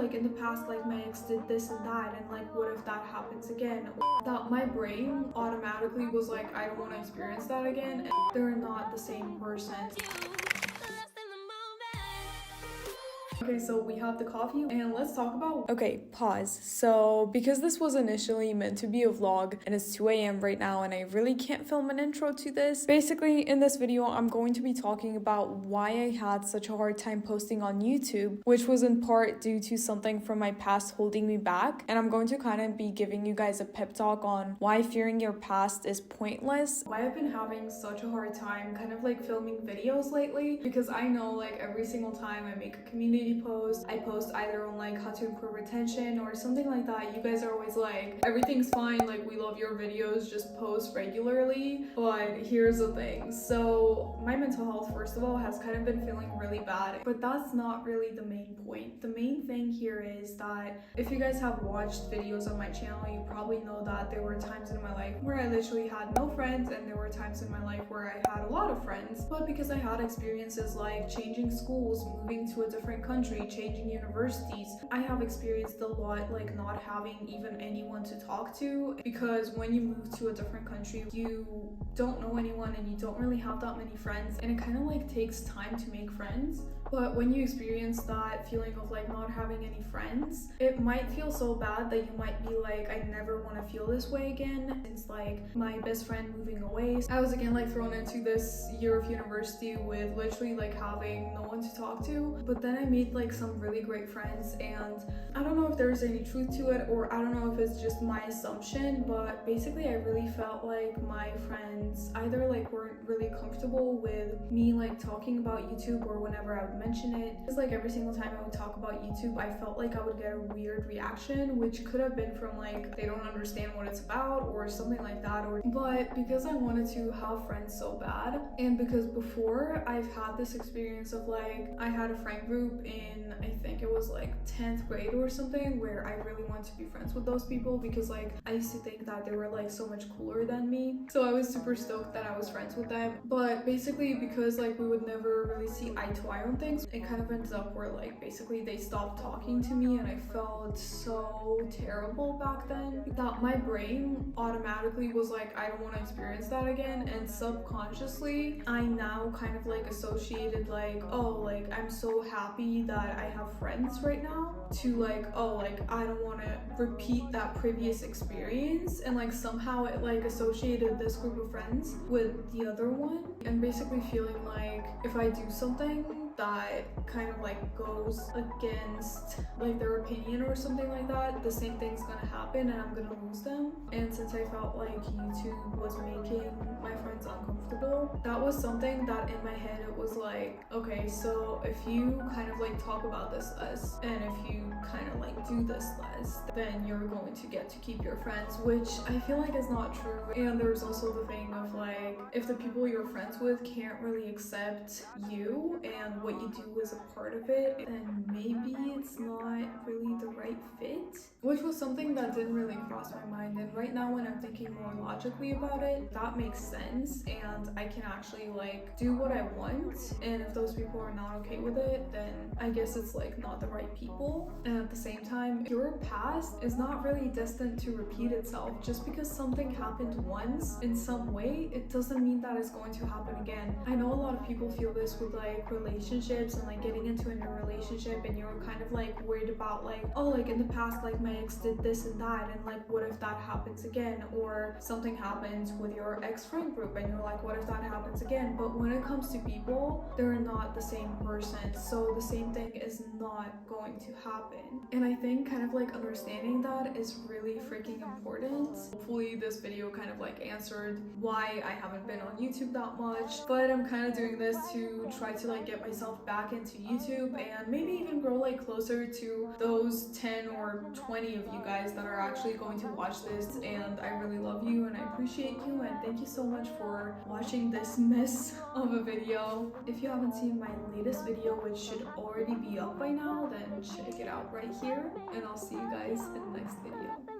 like in the past like my ex did this and that, and like what if that happens again? That my brain automatically was like, I don't want to experience that again, and they're not the same person. Okay, so we have the coffee and let's talk about— Okay, pause. So, because this was initially meant to be a vlog and it's 2 a.m. right now and I really can't film an intro to this, basically in this video I'm going to be talking about why I had such a hard time posting on YouTube, which was in part due to something from my past holding me back, and I'm going to kind of be giving you guys a pep talk on why fearing your past is pointless. Why I've been having such a hard time kind of like filming videos lately, because I know like every single time I make a community post, I post either on like how to improve retention or something like that, you guys are always like, everything's fine, like we love your videos, just post regularly. But here's the thing, so my mental health first of all has kind of been feeling really bad, but that's not really the main point. The main thing here is that if you guys have watched videos on my channel, you probably know that there were times in my life where I literally had no friends, and there were times in my life where I had a lot of friends. But because I had experiences like changing schools, moving to a different country, changing universities, I have experienced a lot like not having even anyone to talk to, because when you move to a different country you don't know anyone and you don't really have that many friends, and it kind of like takes time to make friends. But when you experience that feeling of like not having any friends, it might feel so bad that you might be like, I never want to feel this way again. It's like my best friend moving away. I was again like thrown into this year of university with literally like having no one to talk to. But then I made like some really great friends, and I don't know if there's any truth to it, or I don't know if it's just my assumption, but basically I really felt like my friends either like weren't really comfortable with me like talking about YouTube, or whenever I would mention it, because like every single time I would talk about YouTube I felt like I would get a weird reaction, which could have been from like they don't understand what it's about or something like that, but because I wanted to have friends so bad, and because before I've had this experience of like I had a friend group in, I think it was like 10th grade or something, where I really wanted to be friends with those people because like I used to think that they were like so much cooler than me, so I was super stoked that I was friends with them. But basically because like we would never really see eye to eye on things, it kind of ends up where like basically they stopped talking to me, and I felt so terrible back then that my brain automatically was like, I don't want to experience that again. And subconsciously I now kind of like associated like, oh, like I'm so happy that I have friends right now, to like, oh, like I don't want to repeat that previous experience, and like somehow it like associated this group of friends with the other one, and basically feeling like if I do something that kind of like goes against like their opinion or something like that, the same thing's gonna happen and I'm gonna lose them. And since I felt like YouTube was making my friends uncomfortable, that was something that in my head it was like, okay, so if you kind of like talk about this less, and if you kind of like do this less, then you're going to get to keep your friends, which I feel like is not true. And there's also the thing of like, if the people you're friends with can't really accept you and what you do as a part of it, then maybe it's not really the right fit, which was something that didn't really cross my mind. And right now when I'm thinking more logically about it, that makes sense, and I can actually like do what I want, and if those people are not okay with it, then I guess it's like not the right people. And at the same time, your past is not really destined to repeat itself. Just because something happened once in some way, it doesn't mean that it's going to happen again. I know a lot of people feel this with like relationships and like getting into a new relationship, and you're kind of like worried about like, oh, like in the past like my ex did this and that, and like what if that happens again, or something happens with your ex friend group and you're like, what if that happens again? But when it comes to people, they're not the same person, so the same thing is not going to happen. And I think kind of like understanding that is really freaking important. Hopefully this video kind of like answered why I haven't been on YouTube that much, but I'm kind of doing this to try to like get myself back into YouTube and maybe even grow like closer to those 10 or 20 of you guys that are actually going to watch this. And I really love you and I appreciate you, and thank you so much for watching this mess of a video. If you haven't seen my latest video, which should already be up by now, then check it out right here, and I'll see you guys in the next video.